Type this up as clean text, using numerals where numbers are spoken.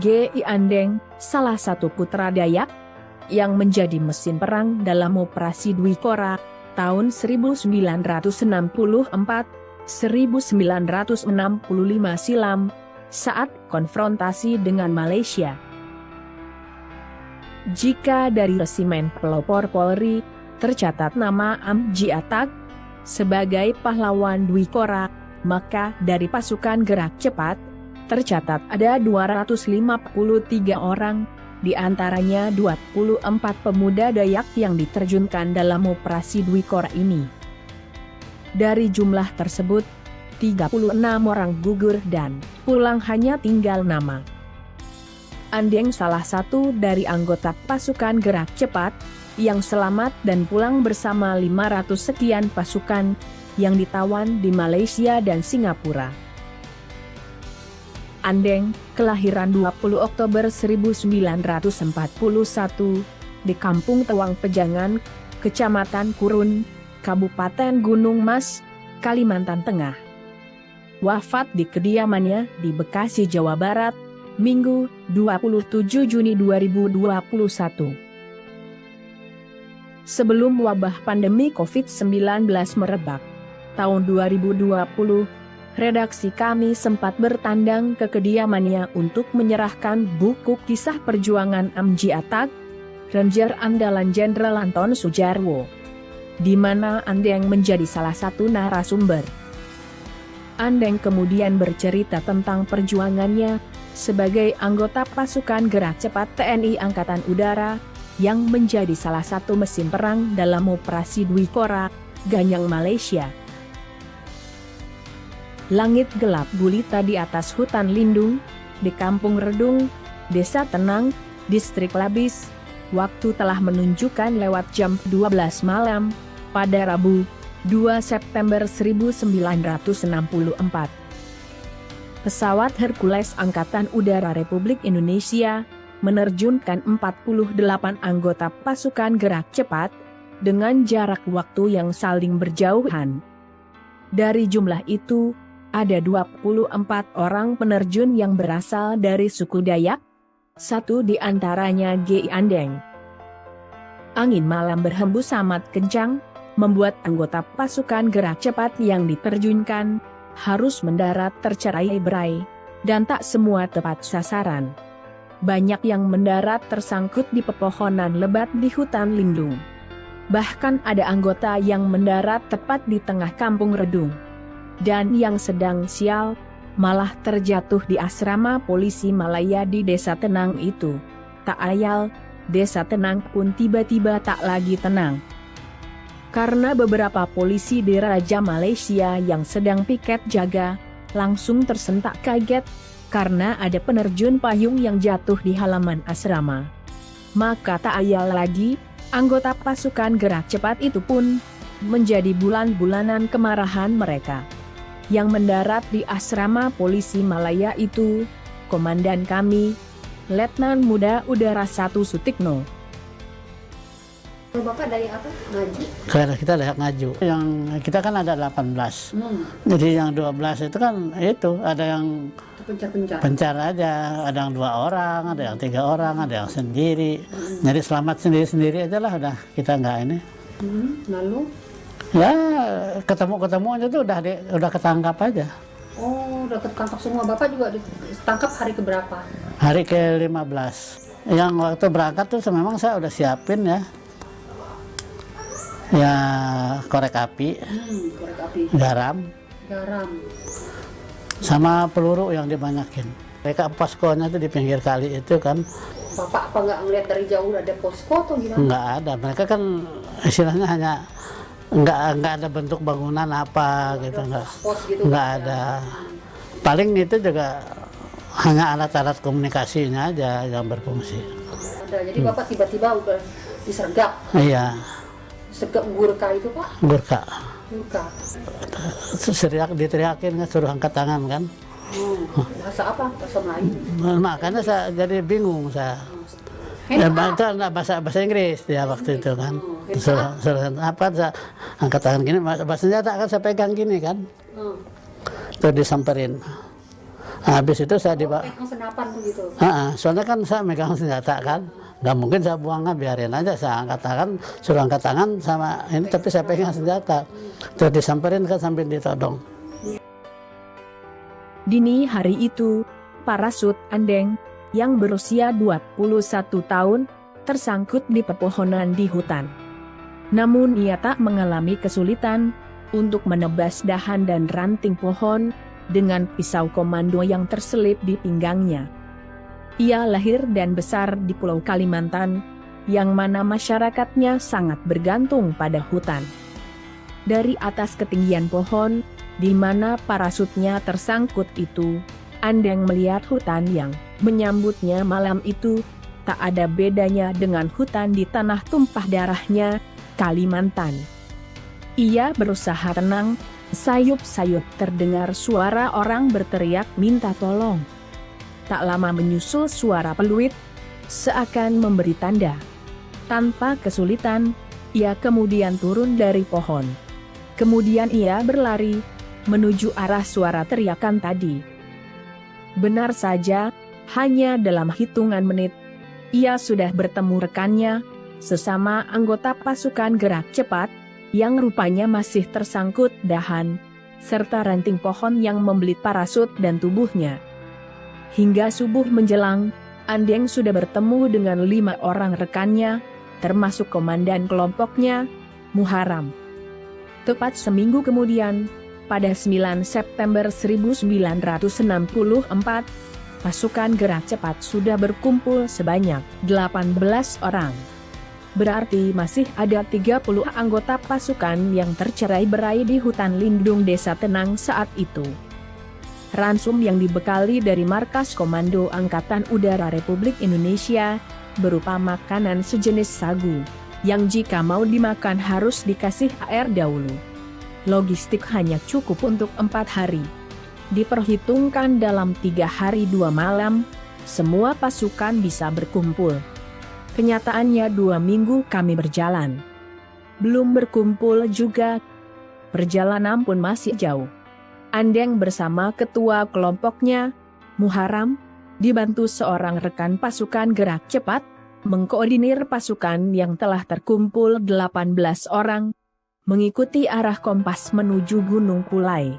G.I. Andeng, salah satu putra Dayak, yang menjadi mesin perang dalam operasi Dwi Korak, tahun 1964-1965 silam, saat konfrontasi dengan Malaysia. Jika dari resimen pelopor Polri, tercatat nama Amji Atak sebagai pahlawan Dwi Korak, maka dari pasukan gerak cepat, tercatat ada 253 orang, di antaranya 24 pemuda Dayak yang diterjunkan dalam operasi Dwi Korak ini. Dari jumlah tersebut, 36 orang gugur dan pulang hanya tinggal nama. Andeng salah satu dari anggota pasukan gerak cepat, yang selamat dan pulang bersama 500 sekian pasukan, yang ditawan di Malaysia dan Singapura. Andeng, kelahiran 20 Oktober 1941, di Kampung Tewang Pejangan, Kecamatan Kurun, Kabupaten Gunung Mas, Kalimantan Tengah. Wafat di kediamannya di Bekasi, Jawa Barat, Minggu, 27 Juni 2021. Sebelum wabah pandemi COVID-19 merebak, tahun 2020, redaksi kami sempat bertandang ke kediamannya untuk menyerahkan buku kisah perjuangan Amji Atak, Ranger andalan Jenderal Anton Sujarwo, di mana Andeng menjadi salah satu narasumber. Andeng kemudian bercerita tentang perjuangannya sebagai anggota pasukan gerak cepat TNI Angkatan Udara, yang menjadi salah satu mesin perang dalam operasi Dwi Korak, Ganyang Malaysia. Langit gelap gulita di atas hutan lindung, di Kampung Redung, Desa Tenang, Distrik Labis. Waktu telah menunjukkan lewat jam 12 malam, pada Rabu, 2 September 1964. Pesawat Hercules Angkatan Udara Republik Indonesia, menerjunkan 48 anggota pasukan gerak cepat, dengan jarak waktu yang saling berjauhan. Dari jumlah itu, ada 24 orang penerjun yang berasal dari suku Dayak, satu di antaranya G.I. Andeng. Angin malam berhembus amat kencang, membuat anggota pasukan gerak cepat yang diterjunkan harus mendarat tercerai-berai, dan tak semua tepat sasaran. Banyak yang mendarat tersangkut di pepohonan lebat di hutan lindung. Bahkan ada anggota yang mendarat tepat di tengah Kampung Redung. Dan yang sedang sial, malah terjatuh di asrama polisi Malaya di Desa Tenang itu. Tak ayal, Desa Tenang pun tiba-tiba tak lagi tenang. Karena beberapa polisi di Raja Malaysia yang sedang piket jaga, langsung tersentak kaget, karena ada penerjun payung yang jatuh di halaman asrama. Maka tak ayal lagi, anggota pasukan gerak cepat itu pun menjadi bulan-bulanan kemarahan mereka. Yang mendarat di asrama polisi Malaya itu, komandan kami, Letnan Muda Udara 1 Sutikno. Bapak dari apa? Ngaju? Karena kita Dayak Ngaju. Yang kita kan ada 18. Jadi yang 12 itu kan itu ada yang pencar aja, ada yang 2 orang, ada yang 3 orang, ada yang sendiri. Jadi selamat sendiri-sendiri aja lah, udah kita nggak ini. Lalu? Ya ketemu aja tuh udah ketangkap aja. Oh, udah ketangkap semua. Bapak juga ditangkap hari keberapa? Hari ke-15. Yang waktu berangkat tuh memang saya udah siapin ya. Ya korek api, garam, sama peluru yang dibanyakin. Mereka poskonya tuh di pinggir kali itu kan. Bapak apa nggak ngeliat dari jauh ada posko atau gimana? Nggak ada, mereka kan istilahnya hanya nggak ada bentuk bangunan apa gitu, nggak ada. Paling itu juga hanya alat-alat komunikasinya aja yang berfungsi. Jadi Bapak tiba-tiba udah disergap? Iya. Sergap Gurkha itu Pak? Gurkha. Diteriakin kan, suruh angkat tangan kan. Bahasa apa? Bahasa Melayu? Makanya saya jadi bingung saya. Ya, bahasa Inggris ya waktu itu kan. Suruh apa, saya angkat tangan gini, bahasa senjata kan saya pegang gini kan. Terus disamperin. Habis itu saya dibawa. Pegang senapan begitu. Soalnya kan saya megang senjata kan, nggak mungkin saya buang, biarin aja, saya angkat tangan, suruh angkat tangan sama ini, tapi saya pegang senjata. Terus disamperin kan sambil ditodong. Dini hari itu, parasut Andeng, yang berusia 21 tahun, tersangkut di pepohonan di hutan. Namun ia tak mengalami kesulitan untuk menebas dahan dan ranting pohon dengan pisau komando yang terselip di pinggangnya. Ia lahir dan besar di Pulau Kalimantan, yang mana masyarakatnya sangat bergantung pada hutan. Dari atas ketinggian pohon, di mana parasutnya tersangkut itu, Andeng melihat hutan yang menyambutnya malam itu, tak ada bedanya dengan hutan di tanah tumpah darahnya, Kalimantan. Ia berusaha tenang, sayup-sayup terdengar suara orang berteriak minta tolong. Tak lama menyusul suara peluit, seakan memberi tanda. Tanpa kesulitan, ia kemudian turun dari pohon. Kemudian ia berlari, menuju arah suara teriakan tadi. Benar saja, hanya dalam hitungan menit, ia sudah bertemu rekannya, sesama anggota pasukan gerak cepat, yang rupanya masih tersangkut dahan, serta ranting pohon yang membelit parasut dan tubuhnya. Hingga subuh menjelang, Andeng sudah bertemu dengan 5 orang rekannya, termasuk komandan kelompoknya, Muharam. Tepat seminggu kemudian, pada 9 September 1964, pasukan gerak cepat sudah berkumpul sebanyak 18 orang. Berarti masih ada 30 anggota pasukan yang tercerai-berai di hutan lindung Desa Tenang saat itu. Ransum yang dibekali dari Markas Komando Angkatan Udara Republik Indonesia, berupa makanan sejenis sagu, yang jika mau dimakan harus dikasih air dahulu. Logistik hanya cukup untuk 4 hari. Diperhitungkan dalam 3 hari 2 malam, semua pasukan bisa berkumpul. Kenyataannya 2 minggu kami berjalan. Belum berkumpul juga. Perjalanan pun masih jauh. Andeng bersama ketua kelompoknya, Muharam, dibantu seorang rekan pasukan gerak cepat, mengkoordinir pasukan yang telah terkumpul 18 orang, mengikuti arah kompas menuju Gunung Kulai.